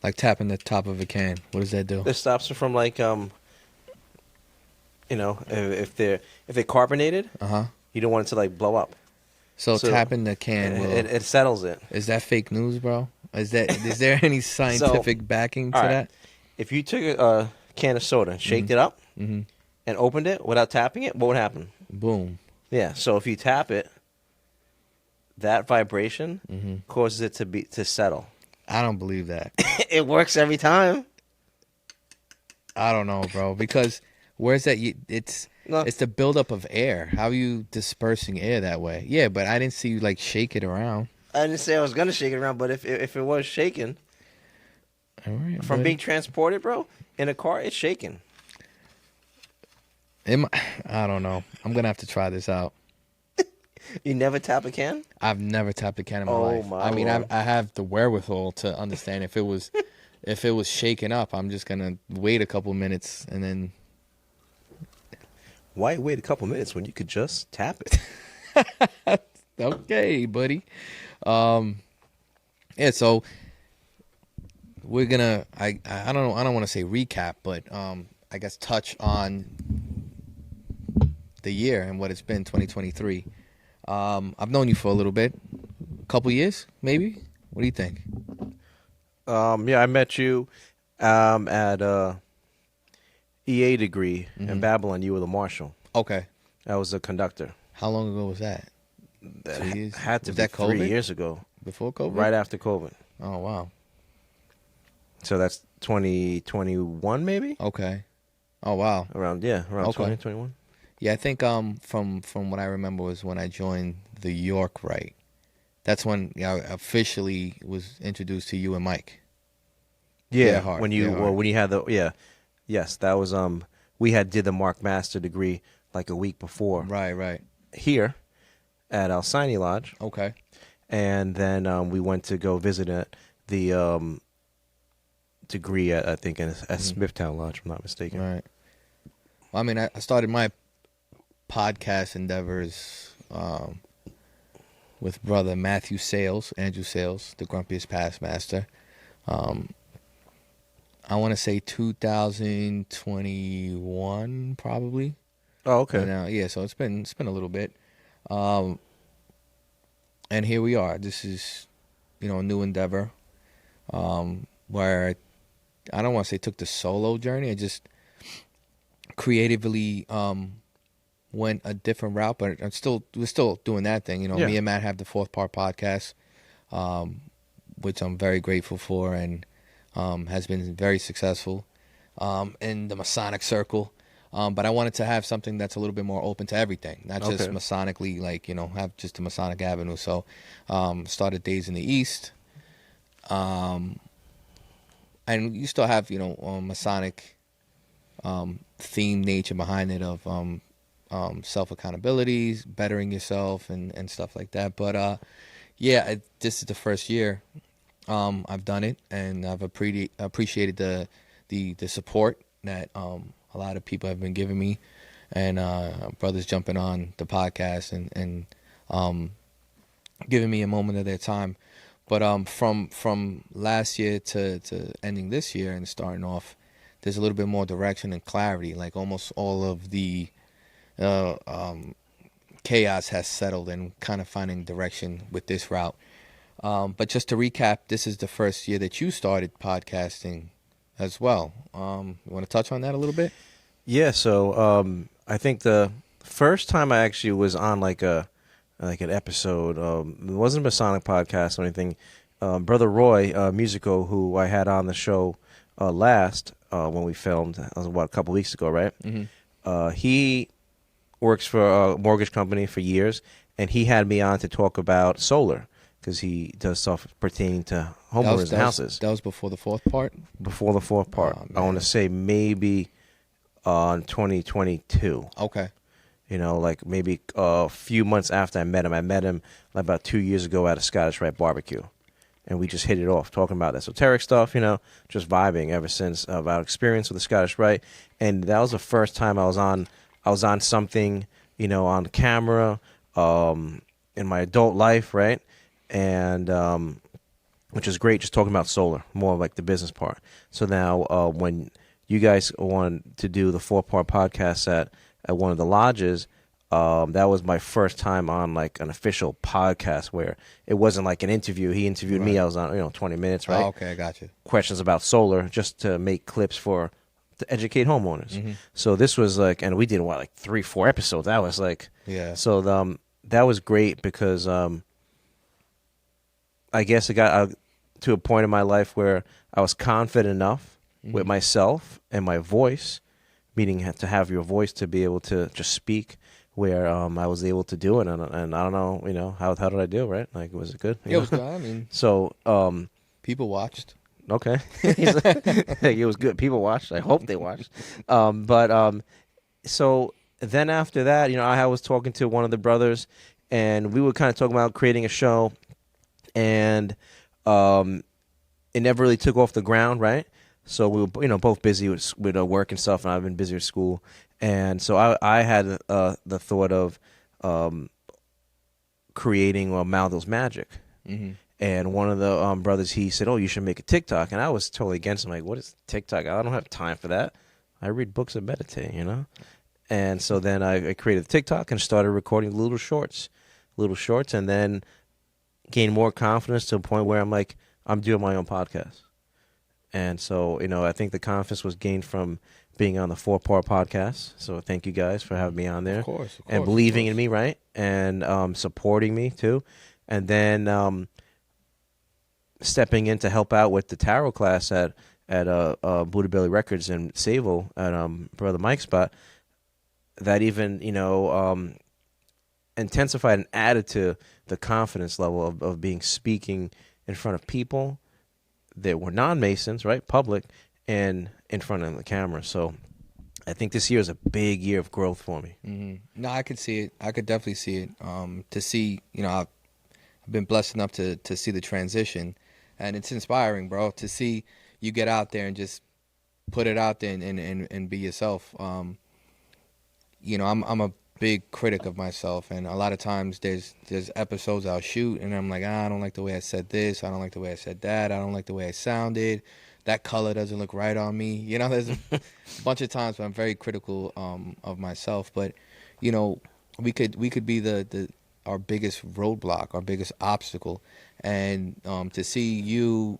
Like tapping the top of a can. What does that do? This stops it from like if they're carbonated, Uh-huh. you don't want it to like blow up. So So tapping the can will... it settles it. Is that fake news, bro? Is there any So, scientific backing all to right, that? if you took a can of soda, shaked it up, Mm-hmm. and opened it without tapping it, what would happen? Boom. Yeah. So if you tap it, that vibration Mm-hmm. causes it to settle. I don't believe that. It works every time. I don't know, bro. Because where's that? It's No. the buildup of air. How are you dispersing air that way? Yeah, but I didn't see you like shake it around. I didn't say I was gonna shake it around, but if it was shaking All right, from buddy. being transported, bro, in a car, it's shaking. I don't know. I'm gonna have to try this out. You never tap a can? I've never tapped a can in my Oh, life. my I mean, Lord. I have the wherewithal to understand if it was shaken up. I'm just gonna wait a couple minutes and then. Why wait a couple minutes when you could just tap it? Okay, buddy. Yeah. So we're gonna. I don't want to say recap, but I guess touch on the year and what it's been 2023. I've known you for a little bit, a couple years, maybe. What do you think? Yeah, I met you at EA degree in Babylon. You were the marshal. Okay. I was the conductor. How long ago was that? That 2 years? had to Was be that 3 COVID? years ago, Before COVID? right after COVID. Oh, wow. So that's 2021, maybe Okay. Oh, wow. around Okay. 2021. Yeah, I think from what I remember was when I joined the York Right. That's when I officially was introduced to you and Mike. Yeah, Hard. when you had yes, that was we did the Mark Master degree like a week before Right. here at Alcyone Lodge, Okay. and then we went to go visit the degree at I think at Smithtown Lodge, if I'm not mistaken. Right. Well, I mean, I started my podcast endeavors with brother Andrew Sales, the grumpiest past master. I want to say 2021, probably. Oh, okay. And, yeah, so it's been a little bit, and here we are. This is, a new endeavor, where I don't want to say took the solo journey. I just creatively went a different route, but we're still doing that thing. Yeah. Me and Matt have the Fourth Part podcast, which I'm very grateful for, and has been very successful in the Masonic circle. But I wanted to have something that's a little bit more open to everything, not just Okay. Masonically, have just a Masonic avenue. So started Days in the East. And you still have, Masonic theme nature behind it of self-accountability, bettering yourself, and stuff like that. But, this is the first year I've done it, and I've appreciated the support that a lot of people have been giving me, and brothers jumping on the podcast and giving me a moment of their time. But from last year to ending this year and starting off, there's a little bit more direction and clarity. Like almost all of the chaos has settled and kind of finding direction with this route. But just to recap, this is the first year that you started podcasting as well. You want to touch on that a little bit? Yeah, so I think the first time I actually was on like an episode, it wasn't a Masonic podcast or anything. Brother Roy Musico, who I had on the show last when we filmed, that was a couple weeks ago, right? Mm-hmm. He works for a mortgage company for years, and he had me on to talk about solar because he does stuff pertaining to homeowners and houses. That was before the fourth part? Before the fourth part. Oh, I want man. to say maybe on 2022. Okay. Like maybe a few months after I met him. I met him like about 2 years ago at a Scottish Rite barbecue. And we just hit it off, talking about esoteric stuff, just vibing ever since of our experience with the Scottish Rite. And that was the first time I was on something, on camera, in my adult life, right? And which is great. Just talking about solar, more like the business part. So now, when you guys want to do the 4-part podcast at one of the lodges, that was my first time on like an official podcast where it wasn't like an interview. He interviewed me. Right. I was on 20 minutes, Oh, right? okay, I got you. Questions about solar, just to make clips to educate homeowners. Hmm. So this was like, and we did like 3-4 episodes. That was like, Yeah. so that was great because I guess it got to a point in my life where I was confident enough with Hmm. myself and my voice, meaning to have your voice to be able to just speak, where I was able to do it. And I don't know, how did I do, right? Like, was it good? It was good. I mean, So, people watched. okay. It was good. People watched. I hope they watched. So then after that, I was talking to one of the brothers, and we were kind of talking about creating a show, and it never really took off the ground, right? So we were, both busy with work and stuff, and I've been busy with school, and so I had the thought of creating Maldo's Magic. Hmm. And one of the brothers, he said, "Oh, you should make a TikTok," and I was totally against him. Like, what is TikTok? I don't have time for that. I read books and meditate. And so then I created TikTok and started recording little shorts, and then gained more confidence to a point where I'm like, I'm doing my own podcast. And so, I think the confidence was gained from being on the 4-part podcast. So thank you guys for having me on there. Of course, And believing in me, right? And supporting me too. And then stepping in to help out with the tarot class at Buddha Belly Records in Sable at Brother Mike's spot. That even, intensified and added to the confidence level of being speaking in front of people that were non-Masons, right, public, and in front of the camera. So I think this year is a big year of growth for me. Hmm. No, I could see it. I could definitely see it. To see, I've been blessed enough to see the transition, and it's inspiring, bro. To see you get out there and just put it out there and be yourself. I'm a big critic of myself, and a lot of times there's episodes I'll shoot, and I'm like, I don't like the way I said this, I don't like the way I said that, I don't like the way I sounded, that color doesn't look right on me. There's a bunch of times where I'm very critical of myself, but we could be the our biggest roadblock, our biggest obstacle, and to see you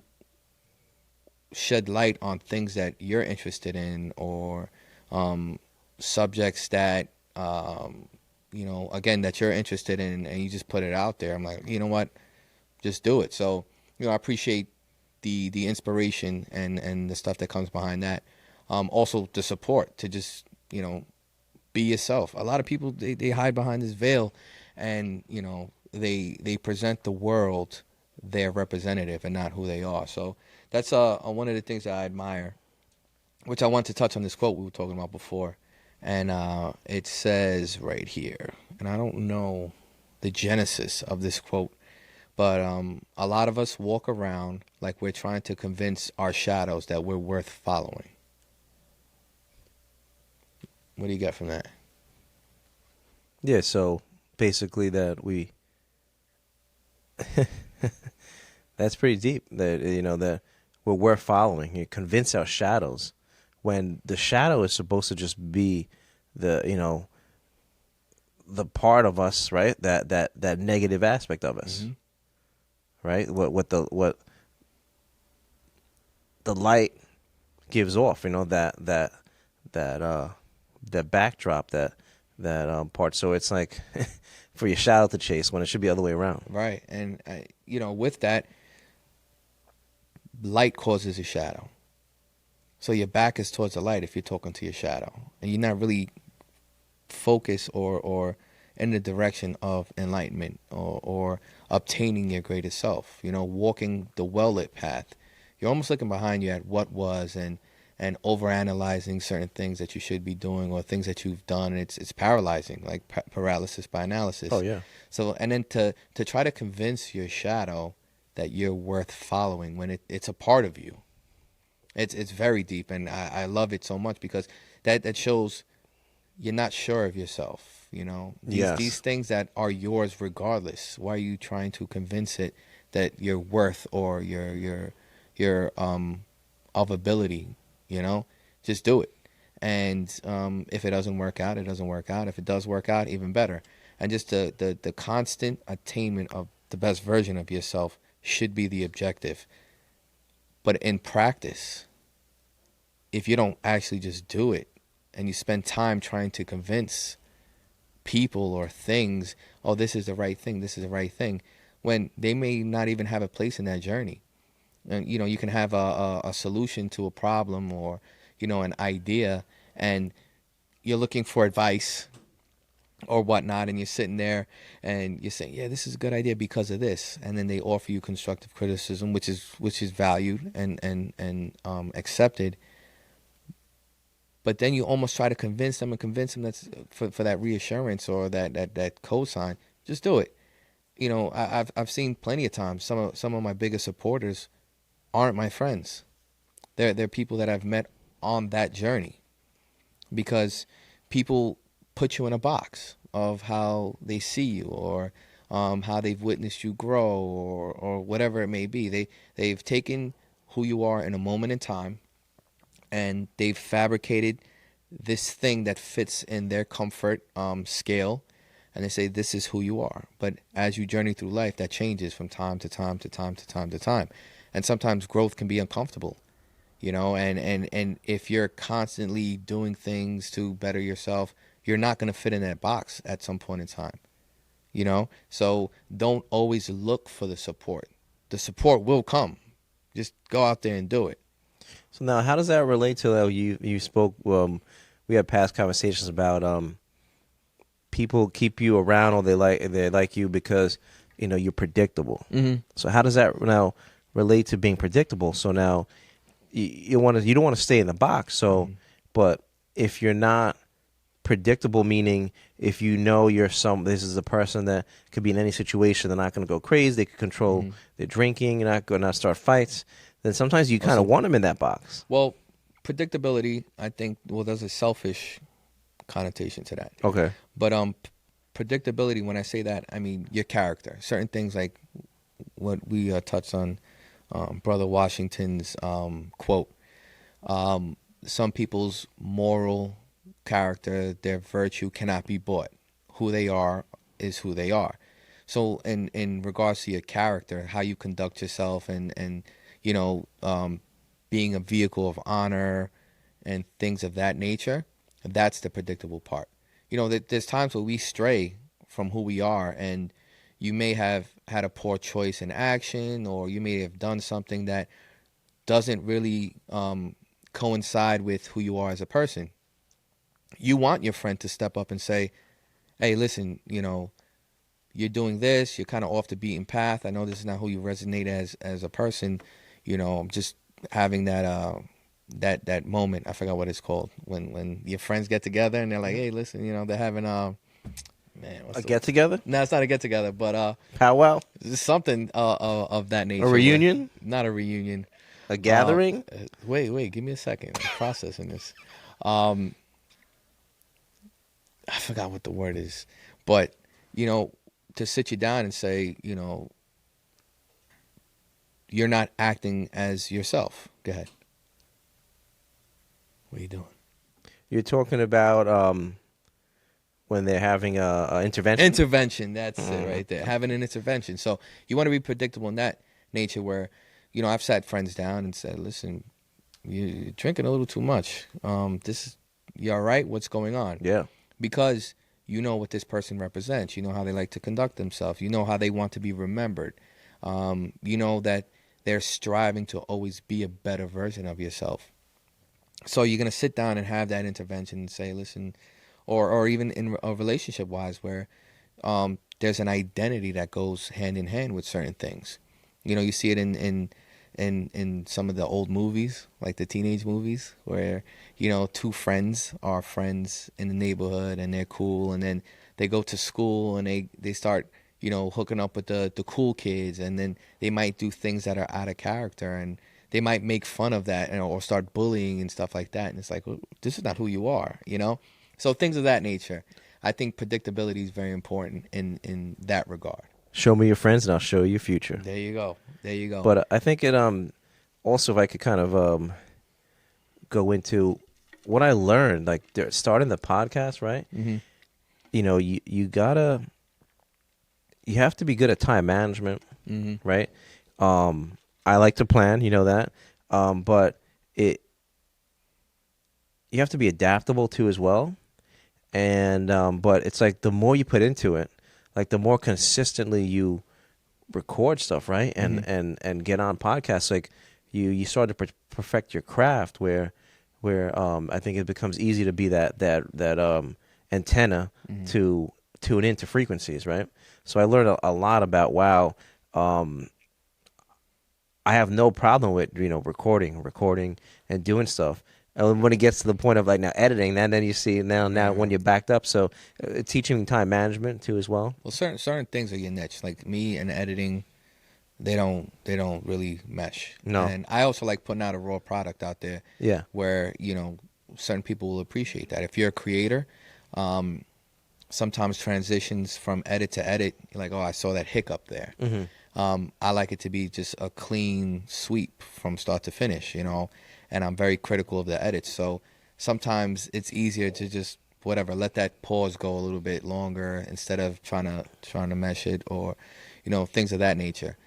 shed light on things that you're interested in, or subjects that again, that you're interested in, and you just put it out there. I'm like, you know what, just do it. So I appreciate the inspiration and the stuff that comes behind that. Also the support to just be yourself. A lot of people, they hide behind this veil, and they present the world their representative and not who they are. So that's one of the things that I admire, which I want to touch on this quote we were talking about before. And it says right here, and I don't know the genesis of this quote, but a lot of us walk around like we're trying to convince our shadows that we're worth following. What do you got from that? Yeah, so basically that that's pretty deep, that that we're worth following. You convince our shadows, when the shadow is supposed to just be the the part of us, right, that negative aspect of us. Mm-hmm. Right, what the light gives off, that backdrop, that part. So it's like for your shadow to chase when it should be the other way around. Right. And with that, light causes a shadow. So your back is towards the light if you're talking to your shadow, and you're not really focused or in the direction of enlightenment or obtaining your greatest self. Walking the well-lit path. You're almost looking behind you at what was, and overanalyzing certain things that you should be doing or things that you've done. And it's paralyzing, like paralysis by analysis. Oh yeah. So, and then to try to convince your shadow that you're worth following when it's a part of you. It's very deep, and I love it so much, because that shows you're not sure of yourself. Yes. These things that are yours regardless. Why are you trying to convince it that your worth or your of ability, you know, just do it. And if it doesn't work out, it doesn't work out. If it does work out, even better. And just the constant attainment of the best version of yourself should be the objective. But in practice, if you don't actually just do it and you spend time trying to convince people or things, oh, this is the right thing, this is the right thing, when they may not even have a place in that journey. And, you know, you can have a solution to a problem or, you know, an idea, and you're looking for advice or whatnot, and you're sitting there and you're saying, yeah, this is a good idea because of this. And then they offer you constructive criticism, which is valued and accepted. But then you almost try to convince them that's for that reassurance or that cosign. Just do it. You know, I've seen plenty of times some of my biggest supporters aren't my friends. They're people that I've met on that journey, because people put you in a box of how they see you or how they've witnessed you grow or whatever it may be. They've taken who you are in a moment in time, and they've fabricated this thing that fits in their comfort scale, and they say this is who you are. But as you journey through life, that changes from time to time to time to time to time, and sometimes growth can be uncomfortable, you know. And if you're constantly doing things to better yourself, you're not going to fit in that box at some point in time, you know. So don't always look for the support. The support will come. Just go out there and do it. So now, how does that relate to you spoke? We had past conversations about people keep you around or they like you because you know you're predictable. Mm-hmm. So how does that now relate to being predictable? So now you don't want to stay in the box. So, Mm-hmm. but if you're not predictable, meaning if you know this is a person that could be in any situation, they're not going to go crazy. They could control Mm-hmm. their drinking, you're not going to start fights. Then sometimes you kind of Also, want them in that box. well, predictability, I think, well, there's a selfish connotation to that. Okay. But predictability, when I say that, I mean your character. Certain things like what we touched on, Brother Washington's quote. Some people's moral character, their virtue cannot be bought. Who they are is who they are. So in regards to your character, how you conduct yourself and you know, being a vehicle of honor and things of that nature, that's the predictable part. You know, there's times where we stray from who we are, and you may have had a poor choice in action, or you may have done something that doesn't really coincide with who you are as a person. You want your friend to step up and say, hey, listen, you know, you're doing this, you're kind of off the beaten path. I know this is not who you resonate as a person. You know, I'm just having that moment. I forgot what it's called when your friends get together and they're like, hey, listen, you know, they're having A get together? No, it's not a get together, but Powwow? it's something of that nature. A reunion? Not a reunion. A gathering? Wait, give me a second. I'm processing this. I forgot what the word is, but you know, to sit you down and say, you know, you're not acting as yourself. Go ahead. What are you doing? You're talking about when they're having a intervention? Intervention, that's it right there. Having an intervention. So you want to be predictable in that nature where, you know, I've sat friends down and said, listen, you're drinking a little too much. You all right? What's going on? Yeah. Because you know what this person represents. You know how they like to conduct themselves. You know how they want to be remembered. You know that they're striving to always be a better version of yourself. So you're going to sit down and have that intervention and say, listen, or even in a relationship wise where there's an identity that goes hand in hand with certain things. You know, you see it in some of the old movies, like the teenage movies, where, you know, two friends are friends in the neighborhood and they're cool, and then they go to school and they start, you know, hooking up with the cool kids, and then they might do things that are out of character, and they might make fun of that, you know, or start bullying and stuff like that. And it's like, well, this is not who you are, you know? So things of that nature. I think predictability is very important in that regard. Show me your friends, and I'll show you your future. There you go. There you go. But I think it also, if I could kind of go into what I learned, like starting the podcast, right? Mm-hmm. You know, you have to be good at time management, Mm-hmm. right? I like to plan, you know that, but it you have to be adaptable too as well. And but it's like the more you put into it, like the more consistently you record stuff, right? Mm-hmm. And get on podcasts, like you start to perfect your craft where I think it becomes easy to be that antenna Mm-hmm. to tune into frequencies, right? So I learned a lot about um, I have no problem with recording and doing stuff. And when it gets to the point of like now editing, then you see now when Yeah. you're backed up. So teaching time management too as well. Well, certain things are your niche. Like me and editing, they don't really mesh. No, And I also like putting out a raw product out there yeah, where certain people will appreciate that. If you're a creator, um, sometimes transitions from edit to edit, you're like, oh, I saw that hiccup there. hmm I like it to be just a clean sweep from start to finish, and I'm very critical of the edits. So sometimes it's easier to just whatever, let that pause go a little bit longer instead of trying to mesh it or, things of that nature.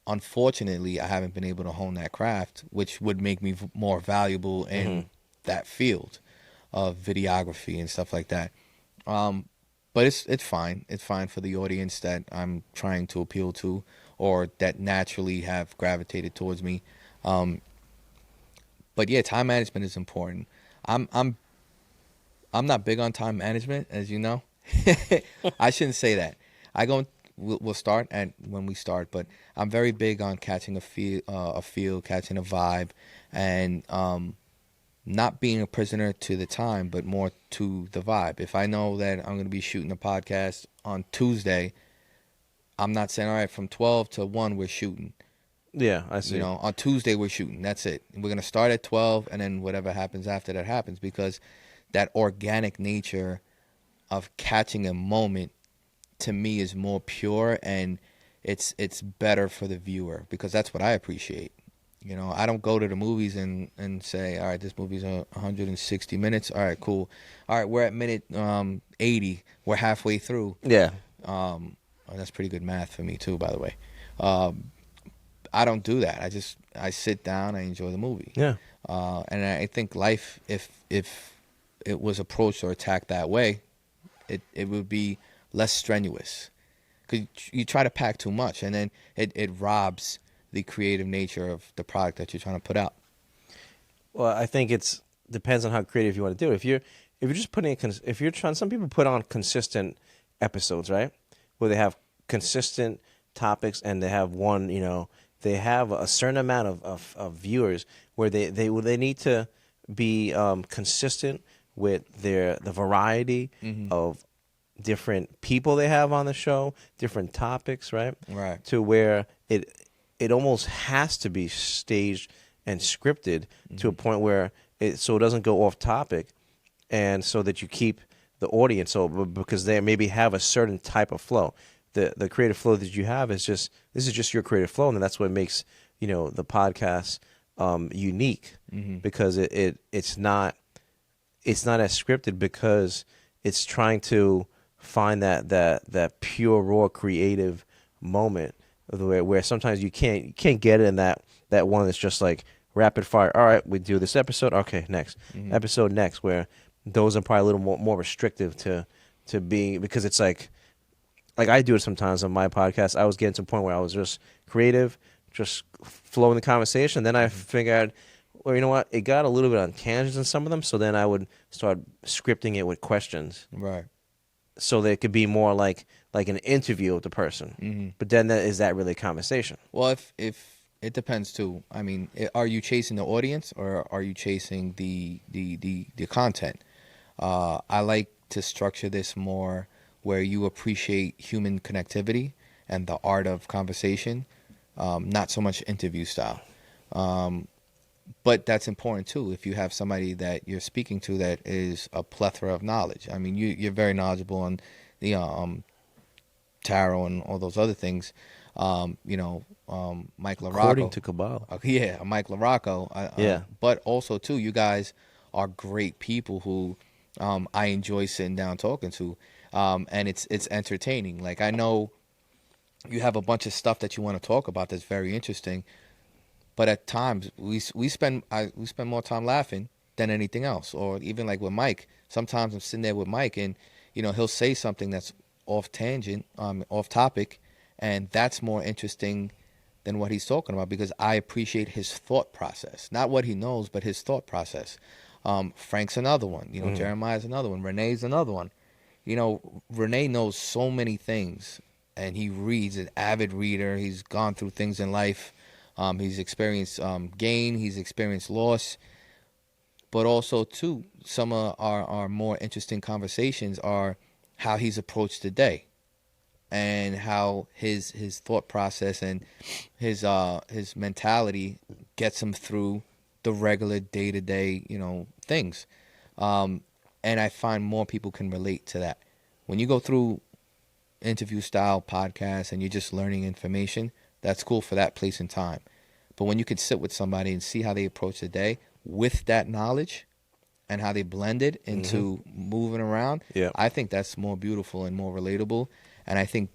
Unfortunately, I haven't been able to hone that craft, which would make me more valuable hmm in that field of videography and stuff like that. Um, but it's fine. It's fine for the audience that I'm trying to appeal to, or that naturally have gravitated towards me. Um, but yeah, time management is important. I'm I'm I'm not big on time management, as you know. I shouldn't say that. I go. We'll start at when we start, but I'm very big on catching a feel, catching a vibe, and not being a prisoner to the time, but more to the vibe. If I know that I'm going to be shooting a podcast on Tuesday, I'm not saying, all right, from 12 to 1, we're shooting. yeah, I see. On Tuesday, we're shooting. That's it. We're going to start at 12, and then whatever happens after that happens, because that organic nature of catching a moment to me is more pure, and it's better for the viewer because that's what I appreciate. I don't go to the movies and say, all right, this movie's 160 minutes. All right, cool. All right, we're at minute 80. We're halfway through. Yeah, That's pretty good math for me too, by the way. Um, I don't do that. I sit down. I enjoy the movie. yeah. And I think life, if it was approached or attacked that way, it would be less strenuous. Because you try to pack too much, and then it robs the creative nature of the product that you're trying to put out. Well, I think it's depends on how creative you want to do it. If you're just putting if you're trying, some people put on consistent episodes, right? Where they have consistent topics and they have one, they have a certain amount of viewers where they need to be consistent with the variety Mm-hmm. of different people they have on the show, different topics, right? Right. To where it almost has to be staged and scripted to a Mm-hmm. point where it doesn't go off topic, and so that you keep the audience so because they maybe have a certain type of flow. The creative flow that you have is just this is just your creative flow, and that's what makes the podcast unique Mm-hmm. because it's not as scripted because it's trying to find that pure raw creative moment where sometimes you can't get it in that one that's just like rapid fire. All right, we do this episode. Okay, next Mm-hmm. episode next. Where those are probably a little more restrictive to being because it's like I do it sometimes on my podcast. I was getting to a point where I was just creative, just flowing the conversation. Then I figured, well, you know what? It got a little bit on tangents in some of them. So then I would start scripting it with questions, Right. so that it could be more like an interview with the person. Mm-hmm. But then is that really a conversation? Well, if it depends too. I mean, are you chasing the audience or are you chasing the content? I like to structure this more where you appreciate human connectivity and the art of conversation, not so much interview style. Um, but that's important too. If you have somebody that you're speaking to that is a plethora of knowledge. I mean, you're very knowledgeable on the tarot and all those other things. Mike According LaRocco. to Kabbalah. Yeah, Mike LaRocco. Yeah. But also, too, you guys are great people who I enjoy sitting down talking to. And it's entertaining. Like, I know you have a bunch of stuff that you want to talk about that's very interesting, but at times we spend more time laughing than anything else. Or even like with Mike, sometimes I'm sitting there with Mike, and he'll say something that's off tangent, off topic, and that's more interesting than what he's talking about, because I appreciate his thought process, not what he knows, but his thought process. Frank's another one. Jeremiah's another one. Renee's another one. Renee knows so many things, and he reads, an avid reader. He's gone through things in life. He's experienced gain. He's experienced loss. But also, too, some of our more interesting conversations are how he's approached the day, and how his thought process and his mentality gets him through the regular day-to-day, things. And I find more people can relate to that. When you go through interview style podcasts and you're just learning information, that's cool for that place and time. But when you can sit with somebody and see how they approach the day with that knowledge and how they blend it into moving around, Yeah. I think that's more beautiful and more relatable. And I think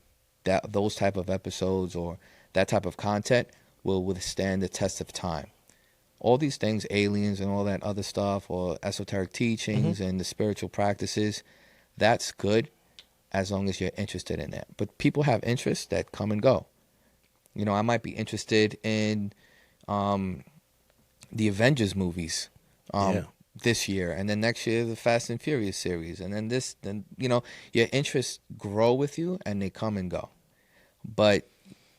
that those type of episodes or that type of content will withstand the test of time. All these things, aliens and all that other stuff, or esoteric teachings and the spiritual practices, that's good as long as you're interested in that. But people have interests that come and go. I might be interested in the Avengers movies this year, and then next year the Fast and Furious series, and then your interests grow with you and they come and go. But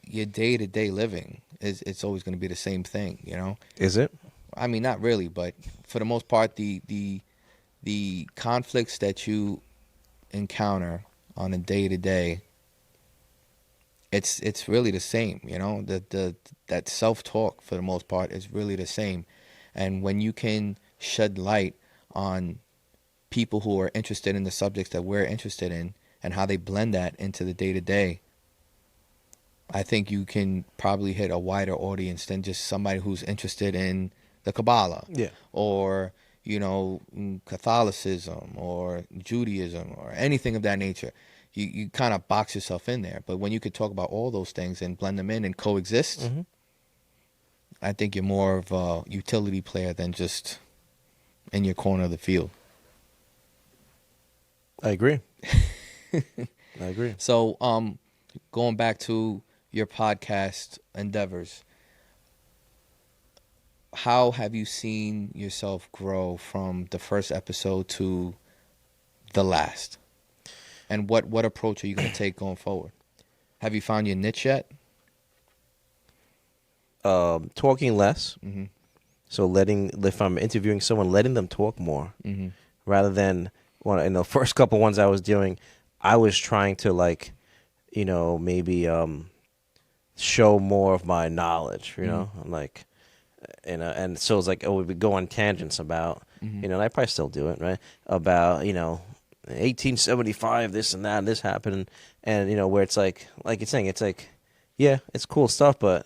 your day-to-day living it's always going to be the same thing. Is it? I mean, not really, but for the most part, the conflicts that you encounter on a day-to-day, it's really the same. That self-talk for the most part is really the same. And when you can shed light on people who are interested in the subjects that we're interested in and how they blend that into the day-to-day, I think you can probably hit a wider audience than just somebody who's interested in the Kabbalah, or Catholicism or Judaism or anything of that nature. You kind of box yourself in there. But when you could talk about all those things and blend them in and coexist, I think you're more of a utility player than just in your corner of the field. I agree. I agree. So, going back to your podcast endeavors, how have you seen yourself grow from the first episode to the last? And what approach are you going to take going forward? Have you found your niche yet? Talking less. So if I'm interviewing someone, letting them talk more, rather than in the first couple ones I was doing, I was trying to maybe show more of my knowledge, and so it's like, we would go on tangents about, and I probably still do it, right? About 1875, this and that, and this happened, and where it's like you're saying, it's like, yeah, it's cool stuff, but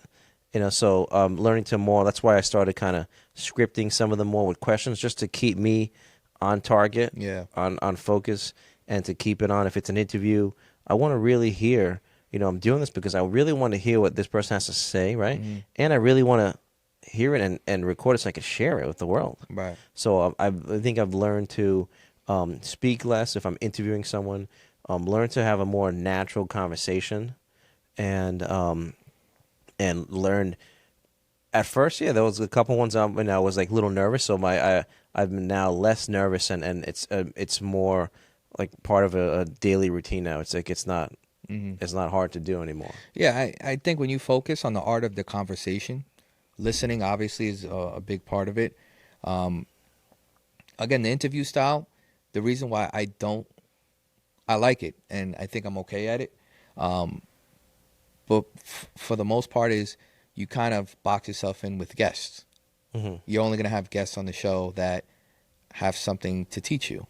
so learning to more. That's why I started kind of scripting some of them more with questions, just to keep me on target, on focus, and to keep it on. If it's an interview, I want to really hear. I'm doing this because I really want to hear what this person has to say, right? And I really want to hear it and record it so I can share it with the world. Right. So I think I've learned to speak less if I'm interviewing someone, learn to have a more natural conversation, and learn. At first, there was a couple ones when I was like a little nervous. So I'm now less nervous, and it's more like part of a daily routine now. It's like it's not hard to do anymore. Yeah, I think when you focus on the art of the conversation, listening obviously is a big part of it. Again, the interview style, the reason why I like it, and I think I'm okay at it, but for the most part is you kind of box yourself in with guests. You're only going to have guests on the show that have something to teach you.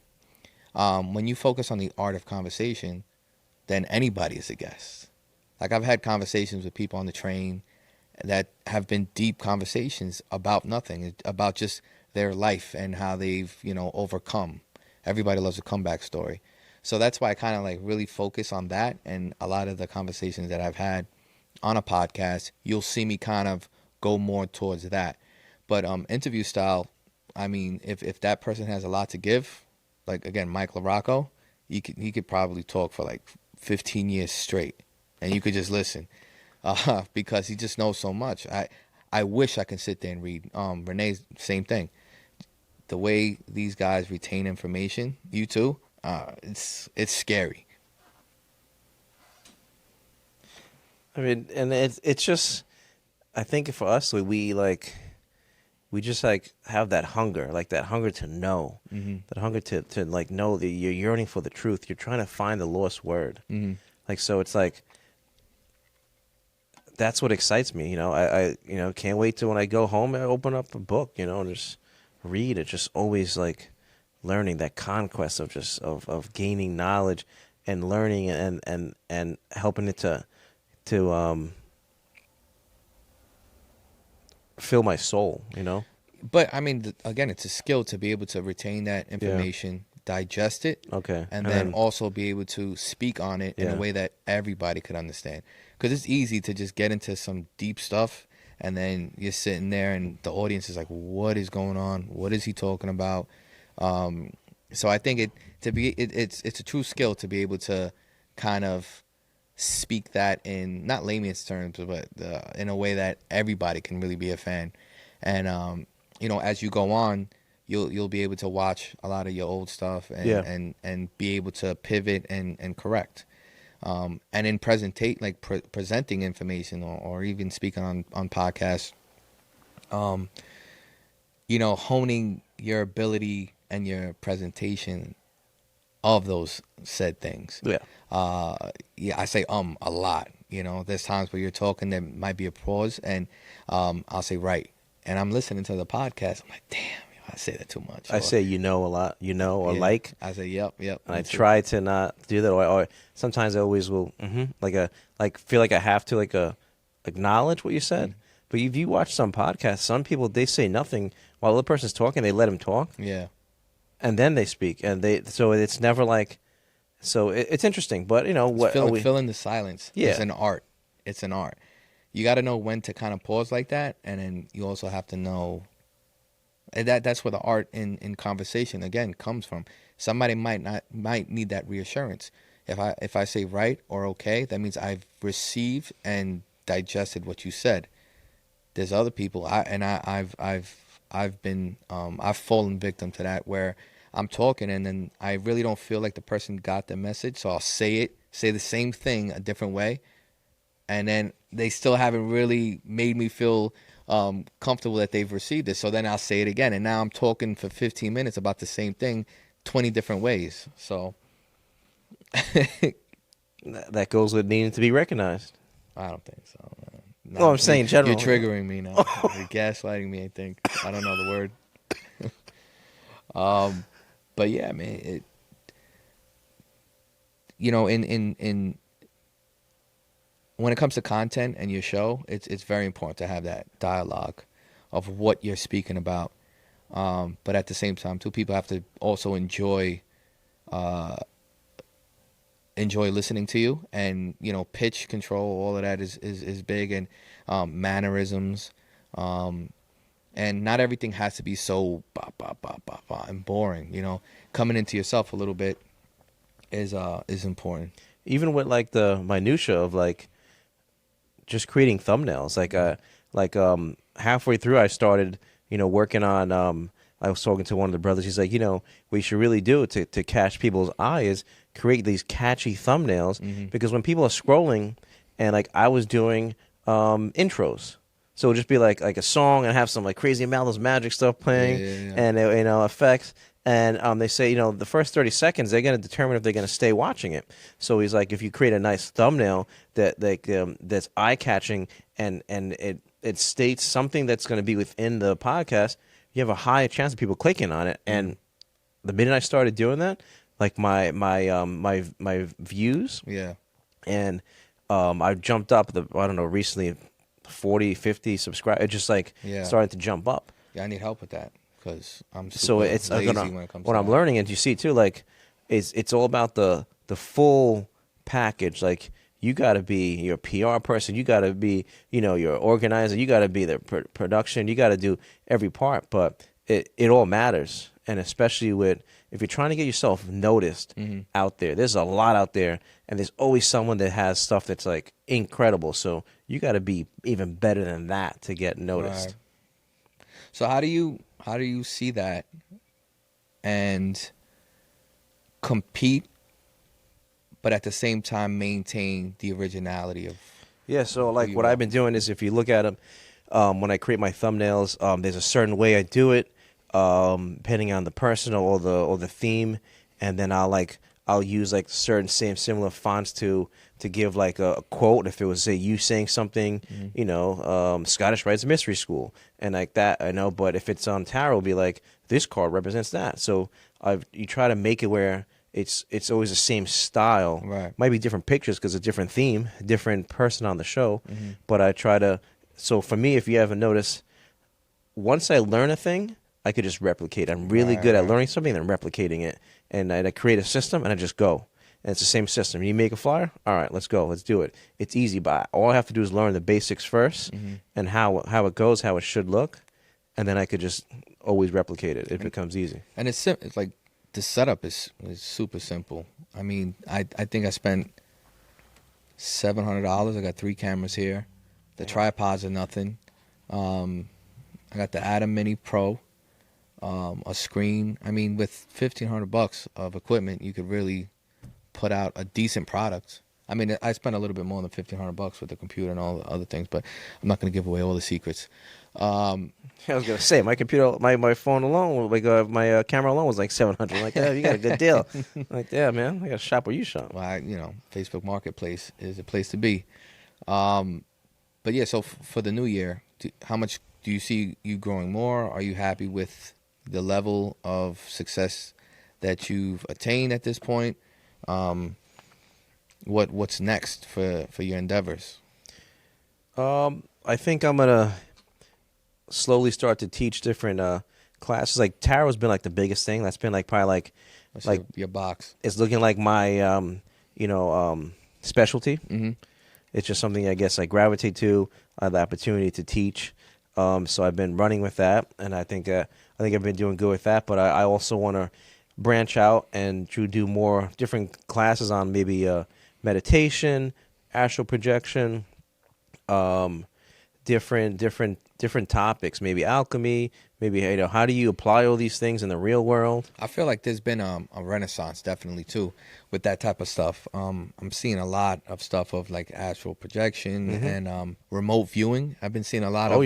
When you focus on the art of conversation, then anybody is a guest. Like I've had conversations with people on the train that have been deep conversations about nothing, about just their life and how they've, overcome. Everybody loves a comeback story. So that's why I kind of like really focus on that. And a lot of the conversations that I've had on a podcast, you'll see me kind of go more towards that. But interview style, I mean, if that person has a lot to give, like again, Mike LaRocco, he could probably talk for like 15 years straight, and you could just listen, because he just knows so much. I wish I could sit there and read. Renee, same thing. The way these guys retain information, you too, it's scary. I mean, and it's just, I think for us, we just like have that hunger, like that hunger to know, that hunger to like know that you're yearning for the truth. You're trying to find the lost word. Like, so it's like, that's what excites me. I can't wait till when I go home and open up a book, and just read. It's just always like learning, that conquest of just of gaining knowledge and learning and helping it to fill my soul. But I mean, again, it's a skill to be able to retain that information, digest it, Okay. and then also be able to speak on it in a way that everybody could understand. Because it's easy to just get into some deep stuff, and then you're sitting there, and the audience is like, "What is going on? What is he talking about?" So I think it's a true skill to be able to kind of speak that in not layman's terms, but in a way that everybody can really be a fan. And as you go on, you'll be able to watch a lot of your old stuff and be able to pivot and correct. And in presenting information or even speaking on podcasts, honing your ability and your presentation of those said things. I say a lot. There's times where you're talking, there might be a pause, and I'll say right, and I'm listening to the podcast. I'm like, damn, I say that too much. I say a lot, or like. I say yep. And I try to not do that, or sometimes I always will, feel like I have to acknowledge what you said. But if you watch some podcasts, some people, they say nothing while the other person's talking. They let them talk. Yeah. And then they speak, so it's never like, so it's interesting. But filling the silence. Yeah. It's an art. It's an art. You got to know when to kind of pause like that, and then you also have to know. And that's where the art in conversation again comes from. Somebody might need that reassurance. If I say right or okay, that means I've received and digested what you said. There's other people I've fallen victim to that, where I'm talking and then I really don't feel like the person got the message, so I'll say the same thing a different way, and then they still haven't really made me feel comfortable that they've received it. So then I'll say it again, and now I'm talking for 15 minutes about the same thing 20 different ways. So that goes with needing to be recognized. I don't think so. No, I'm saying general. You're triggering me now. You're gaslighting me, I think. I don't know the word. But yeah, man, in when it comes to content and your show, it's very important to have that dialogue of what you're speaking about. But at the same time, two people have to also enjoy listening to you, and pitch control, all of that is big, and mannerisms, and not everything has to be so and boring. Coming into yourself a little bit is important. Even with the minutia of just creating thumbnails, halfway through I started working on I was talking to one of the brothers. He's like, what you should really do to catch people's eye is create these catchy thumbnails, because when people are scrolling, and I was doing intros, so it'll just be like a song and have some crazy Mallows Magic stuff playing, and effects, and they say the first 30 seconds they're going to determine if they're going to stay watching it. So he's like, if you create a nice thumbnail that's eye catching and it states something that's going to be within the podcast, you have a higher chance of people clicking on it. And the minute I started doing that, like my views, Yeah. and I jumped up I don't know, recently 40, 50 subscribers. It's just like Yeah. starting to jump up. Yeah, I need help with that because I'm So super it's lazy when it comes what to I'm that. learning, and you see too, like it's all about the full package. Like you got to be your PR person, you got to be your organizer, you got to be the production, you got to do every part. But it all matters, and especially if you're trying to get yourself noticed out there, there's a lot out there, and there's always someone that has stuff that's like incredible. So you got to be even better than that to get noticed. Right. So how do you see that and compete, but at the same time maintain the originality of Yeah, so who like what you I've are? been doing is if you look at them, when I create my thumbnails, there's a certain way I do it, depending on the person or the theme, and then I'll use like certain similar fonts to give like a quote. If it was say you saying something, Scottish Rites Mystery School, and like that, I know. But if it's on tarot, it'll be like this card represents that. So you try to make it where it's always the same style. Right. Might be different pictures because it's a different theme, different person on the show. Mm-hmm. But I try to. So for me, if you ever notice, once I learn a thing, I could just replicate. I'm really Right, good at right. learning something and then replicating it. And I create a system and I just go. And it's the same system. You make a flyer? All right, let's go. Let's do it. It's easy, but all I have to do is learn the basics first Mm-hmm. and how it goes, how it should look, and then I could just always replicate it. It becomes easy. And it's like the setup is super simple. I mean, I think I spent $700. I got 3 cameras here. The tripods are nothing. I got the Atom Mini Pro, a screen. I mean, with $1,500 of equipment, you could really put out a decent product. I mean, I spent a little bit more than $1,500 with the computer and all the other things, but I'm not going to give away all the secrets. I was gonna say my computer, my phone alone, like my camera alone was like 700. Like, yeah, you got a good deal. Like, yeah, man, I got to shop where you shop. Well, Facebook Marketplace is a place to be. But yeah, so for the new year, how much do you see you growing more? Are you happy with the level of success that you've attained at this point? What's next for your endeavors? I think I'm gonna slowly start to teach different classes. Like tarot's been like the biggest thing. That's been like probably What's like your box? it's looking like my specialty. Mm-hmm. It's just something I guess I gravitate to. I have the opportunity to teach. So I've been running with that, and I think I've been doing good with that. But I also want to branch out and to do more different classes on maybe meditation, astral projection, different topics, maybe alchemy, maybe how do you apply all these things in the real world? I feel like there's been a renaissance definitely too with that type of stuff. I'm seeing a lot of stuff of like astral projection and remote viewing. I've been seeing a lot of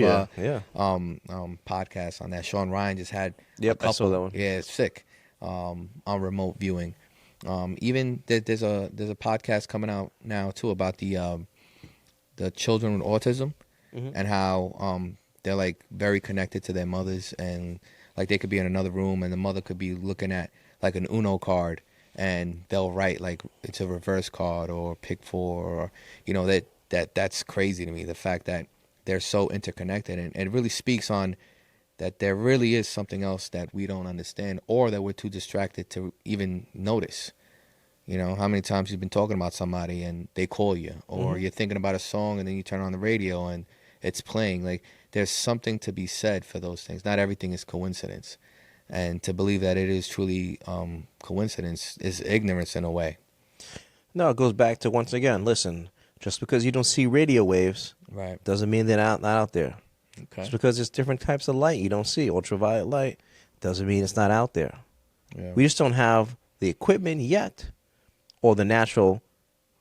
podcasts on that. Sean Ryan just had a couple. I saw that one. Yeah, it's sick on remote viewing. Even there's a podcast coming out now too about the children with autism and how they're like very connected to their mothers, and like they could be in another room and the mother could be looking at like an Uno card and they'll write like it's a reverse card or pick 4 or that's crazy to me, the fact that they're so interconnected, and it really speaks on that there really is something else that we don't understand or that we're too distracted to even notice. How many times you've been talking about somebody and they call you, or you're thinking about a song and then you turn on the radio and it's playing. Like, there's something to be said for those things. Not everything is coincidence. And to believe that it is truly coincidence is ignorance in a way. No, it goes back to, once again, listen, just because you don't see radio waves Right. doesn't mean they're not out there. Okay. Just because there's different types of light you don't see, ultraviolet light, doesn't mean it's not out there. Yeah. We just don't have the equipment yet or the natural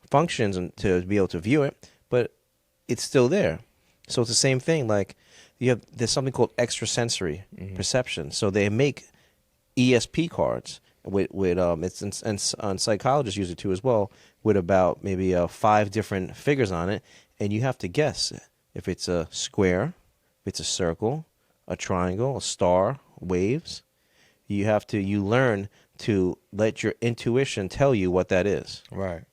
functions to be able to view it, but it's still there. So it's the same thing. Like there's something called extrasensory perception. So they make ESP cards with and psychologists use it too as well, with about maybe 5 different figures on it, and you have to guess if it's a square, if it's a circle, a triangle, a star, waves. You learn to let your intuition tell you what that is. Right.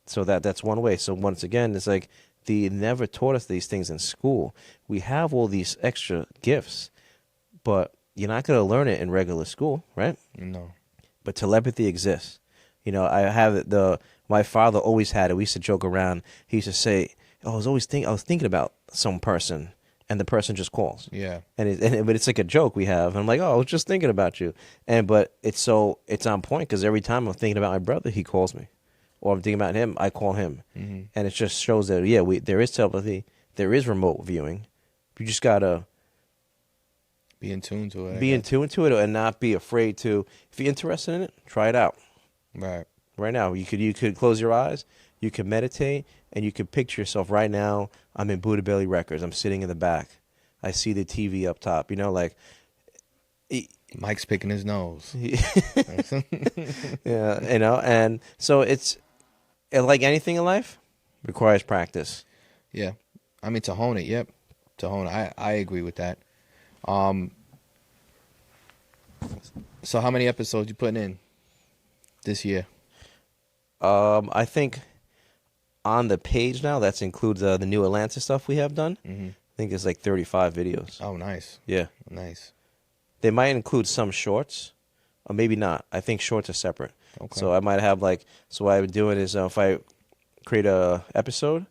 So that's one way. So once again, it's like they never taught us these things in school. We have all these extra gifts, but you're not going to learn it in regular school, right? No. But telepathy exists. I have my father always had it. We used to joke around. He used to say, "Oh, I was thinking about some person," and the person just calls. Yeah. But it's like a joke we have. And I'm like, "Oh, I was just thinking about you." But it's on point because every time I'm thinking about my brother, he calls me, or I'm thinking about him, I call him, Mm-hmm. and it just shows that there is telepathy, there is remote viewing. You just gotta Be in tune to it. I be in guess. tune to it and not be afraid to. If you're interested in it, try it out. Right. Right now, you could close your eyes, you can meditate, and you can picture yourself right now. I'm in Buddha Belly Records. I'm sitting in the back. I see the TV up top. Like, Mike's picking his nose. yeah, and so it's like anything in life, requires practice. Yeah. I mean, to hone it. Yep. To hone it. I agree with that. So how many episodes you putting in this year? I think on the page now, that includes the new Atlantis stuff we have done. Mm-hmm. I think it's like 35 videos. Oh, nice. Yeah. Nice. They might include some shorts, or maybe not. I think shorts are separate. Okay. So I might have so what I've been doing is if I create a episode,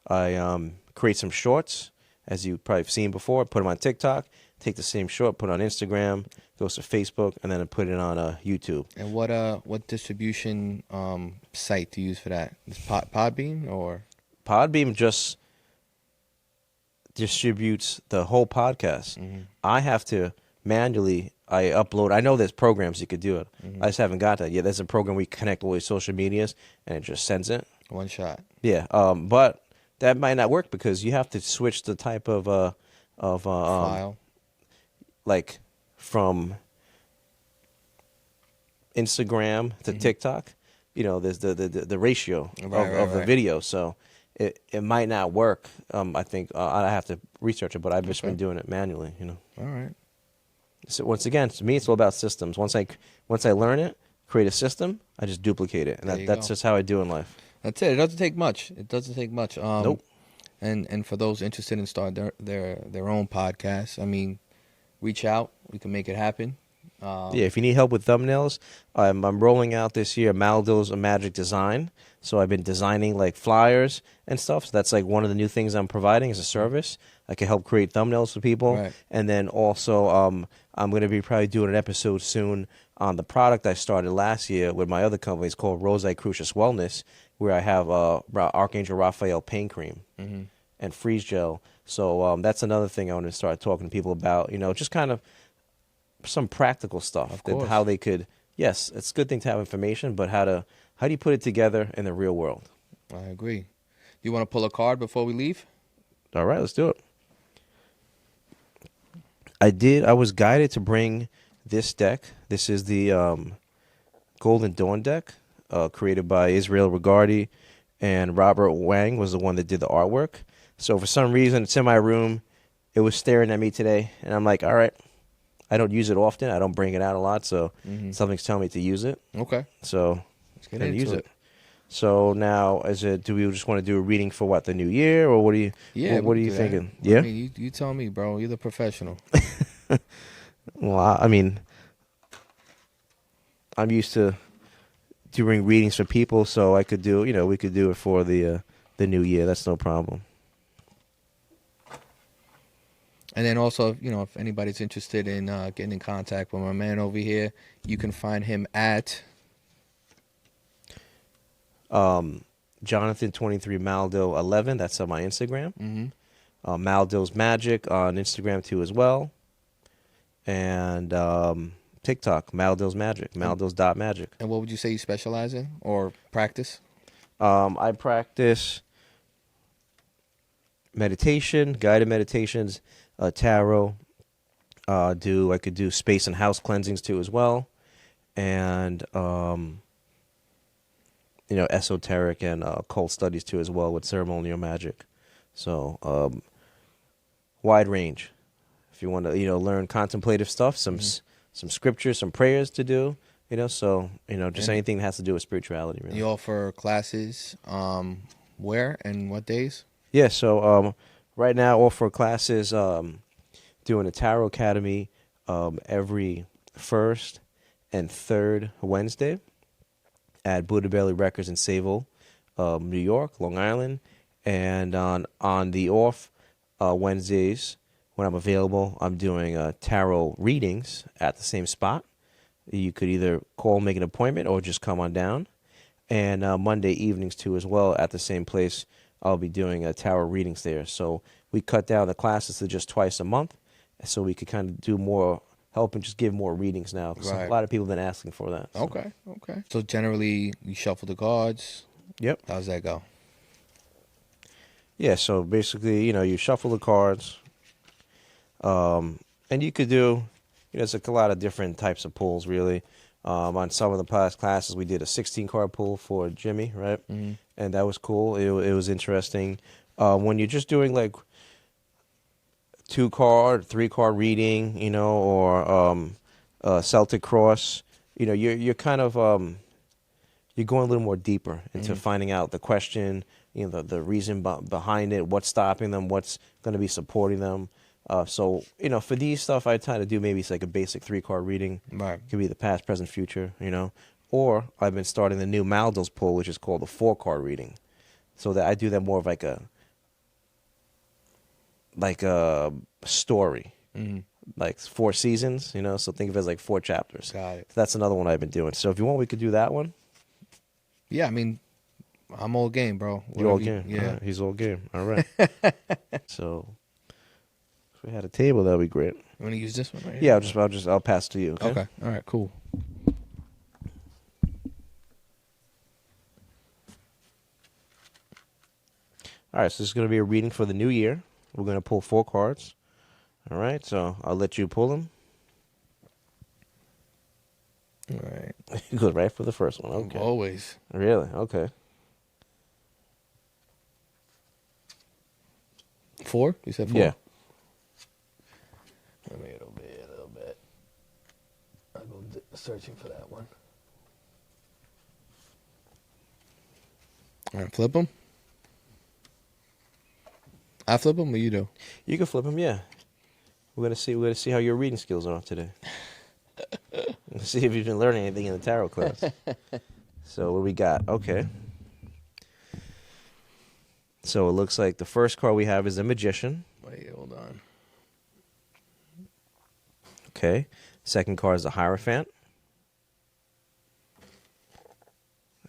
I create some shorts, as you probably have seen before, put them on TikTok, take the same short, put it on Instagram, goes to Facebook, and then I put it on YouTube. And what distribution site do you use for that? Is Podbean or? Podbeam just distributes the whole podcast. Mm-hmm. I have to manually upload. I know there's programs you could do it. Mm-hmm. I just haven't got that yet. There's a program we connect all your social medias, and it just sends it. One shot. Yeah, but that might not work because you have to switch the type of File. like from Instagram to TikTok. There's the ratio of the video, so it might not work. I think I have to research it, but I've just been doing it manually. All right. So once again, to me, it's all about systems. Once I learn it, create a system, I just duplicate it, and that's just how I do in life. That's it. It doesn't take much. It doesn't take much. Nope. And for those interested in starting their own podcast, I mean, reach out. We can make it happen. Yeah, if you need help with thumbnails, I'm rolling out this year Maldo's Magic Design. So I've been designing like flyers and stuff. So that's like one of the new things I'm providing as a service. I can help create thumbnails for people. Right. And then also I'm going to be probably doing an episode soon on the product I started last year with my other company. It's called Rosé Crucius Wellness, where I have Archangel Raphael pain cream and freeze gel. So that's another thing I want to start talking to people about, just kind of some practical stuff. Of course. How they could, yes, it's a good thing to have information, but how do you put it together in the real world? I agree. You want to pull a card before we leave? All right, let's do it. I was guided to bring this deck. This is the Golden Dawn deck, created by Israel Regardi, and Robert Wang was the one that did the artwork. So for some reason, it's in my room. It was staring at me today, and I'm like, all right. I don't use it often. I don't bring it out a lot, so something's telling me to use it. Okay. So let's get into use it. So now, do we just want to do a reading for the new year, or what do you? Yeah. What are you thinking? That. Yeah. I mean, you tell me, bro. You're the professional. Well, I mean, I'm used to doing readings for people, so I could do. We could do it for the new year. That's no problem. And then also, if anybody's interested in getting in contact with my man over here, you can find him at Jonathan23 Maldo 11. That's on my Instagram. Maldo's Magic on Instagram too as well, and TikTok Maldo's Magic, Maldo's.magic. And what would you say you specialize in or practice? I practice meditation, guided meditations, tarot. I could do space and house cleansings too as well, and esoteric and occult studies too as well with ceremonial magic. So wide range. If you want to learn contemplative stuff, some scriptures, some prayers to do, So just And anything that has to do with spirituality, really. you offer classes, where and what days? Yeah. So right now, all for classes, doing a Tarot Academy every first and third Wednesday at Buddha Belly Records in Sayville, New York, Long Island, and on the off Wednesdays when I'm available, I'm doing tarot readings at the same spot. You could either call, make an appointment, or just come on down. And Monday evenings too, as well, at the same place. I'll be doing tarot readings there. So we cut down the classes to just twice a month, so we could kind of do more, help and just give more readings now. 'Cause a Right. lot of people have been asking for that. So. Okay. Okay. So generally, you shuffle the cards. Yep. How's that go? Yeah. So basically, you shuffle the cards, and you could do, there's a lot of different types of pulls, really. On some of the past classes, we did a 16 card pull for Jimmy, right? Mm-hmm. And that was cool. It was interesting. When you're just doing like 2 card, 3 card reading, or Celtic Cross, you're kind of you're going a little more deeper into finding out the question, the reason behind it, what's stopping them, what's going to be supporting them. So for these stuff, I try to do maybe it's like a basic 3 card reading. Right. It could be the past, present, future. Or I've been starting the new Maldos pull, which is called the 4 card reading. So that I do that more of like a story, like 4 seasons. So think of it as like 4 chapters. Got it. That's another one I've been doing. So if you want, we could do that one. Yeah, I mean, I'm all game, bro. You're all Whatever game. Yeah. All right, he's all game. All right. So if we had a table, that'd be great. You want to use this one right Yeah, here? I'll pass to you. Okay. Okay. All right. Cool. All right. So this is going to be a reading for the new year. We're going to pull 4 cards. All right. So I'll let you pull them. All right. Good, right for the first one. Okay. Always. Really? Okay. 4? You said 4? Yeah. Let me a little bit. I'll go searching for that one. All right, flip them. I flip them, or you do? You can flip them. Yeah. We're gonna see how your reading skills are today. Let's see if you've been learning anything in the tarot class. So what do we got? Okay. So it looks like the first card we have is a Magician. Wait, hold on. Okay. Second card is the Hierophant.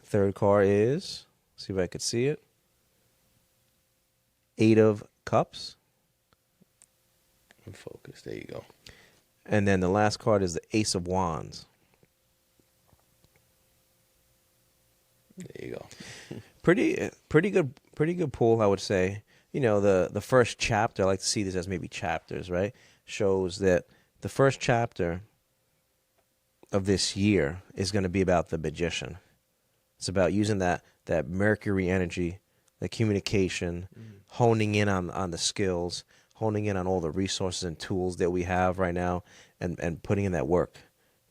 Third card is, see if I could see it, 8 of Cups. Focus. There you go. And then the last card is the Ace of Wands. There you go. Pretty good pull, I would say. The first chapter, I like to see this as maybe chapters, right? Shows that the first chapter of this year is going to be about the Magician. It's about using that Mercury energy, the communication, honing in on the skills, honing in on all the resources and tools that we have right now, and putting in that work,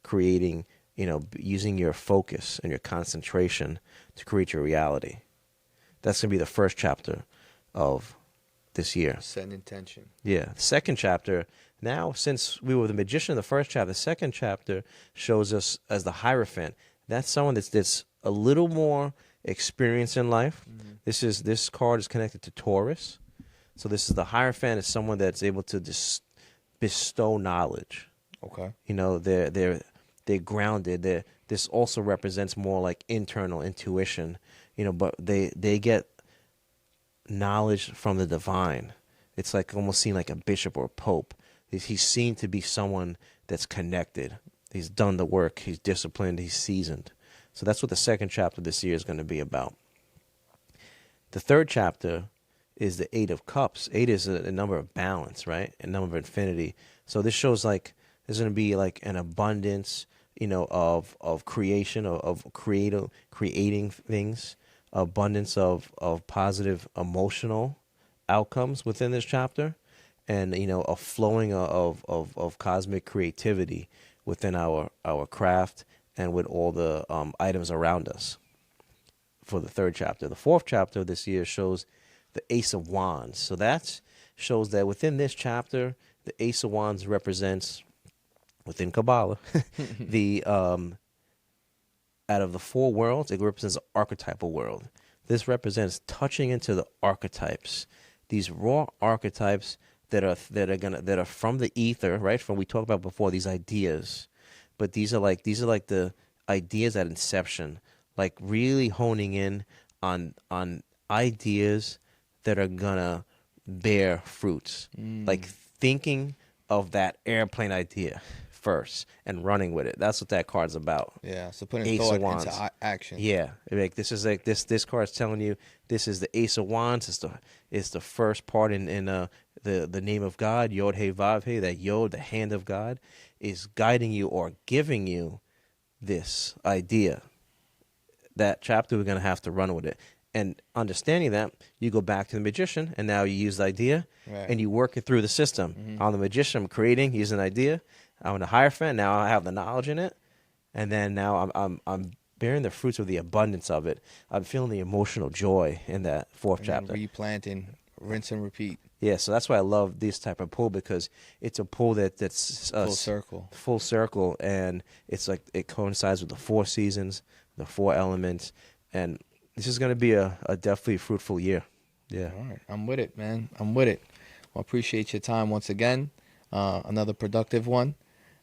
creating, using your focus and your concentration to create your reality. That's going to be the first chapter of this year. Set an intention. Yeah. The second chapter, now since we were the Magician in the first chapter, the second chapter shows us as the Hierophant. That's someone that's a little more experienced in life. This card is connected to Taurus. So this is the Hierophant is someone that's able to bestow knowledge. Okay. They're grounded. This also represents more like internal intuition, but they get knowledge from the divine. It's like almost seen like a bishop or a pope. He's seen to be someone that's connected. He's done the work. He's disciplined. He's seasoned. So that's what the second chapter this year is going to be about. The third chapter is the 8 of Cups. 8 is a number of balance, right? A number of infinity. So this shows like there's going to be like an abundance, of creation, of creating things, abundance of positive emotional outcomes within this chapter, and a flowing of cosmic creativity within our craft and with all the items around us for the third chapter. The fourth chapter this year shows the Ace of Wands. So that shows that within this chapter, the Ace of Wands represents, within Kabbalah, the out of the four worlds, it represents an archetypal world. This represents touching into the archetypes, these raw archetypes that are from the ether, right? From we talked about before, these ideas, but these are like the ideas at inception, like really honing in on ideas that are gonna bear fruits, like thinking of that airplane idea first and running with it. That's what that card's about. Yeah. So putting Ace thought of Wands. into action. Yeah, like this card's telling you this is the Ace of Wands. It's the first part in the name of God, Yod He Vav He. That Yod, the hand of God, is guiding you or giving you this idea. That chapter, we're gonna have to run with it. And understanding that, you go back to the magician, and now you use the idea, Right. and you work it through the system. I'm the magician, I'm creating, using an idea. I'm the Hierophant, now I have the knowledge in it, and then now I'm bearing the fruits of the abundance of it. I'm feeling the emotional joy in that fourth And then chapter. replanting, rinse and repeat, Yeah, so that's why I love this type of pull, because it's a pull that's full circle. full circle, and it's like it coincides with the four seasons, the four elements, and this is going to be a definitely fruitful year. Yeah. All right. I'm with it, man. I'm with it. Well, appreciate your time once again. Another productive one.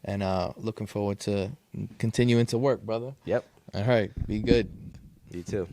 And looking forward to continuing to work, brother. Yep. All right. Be good. You too.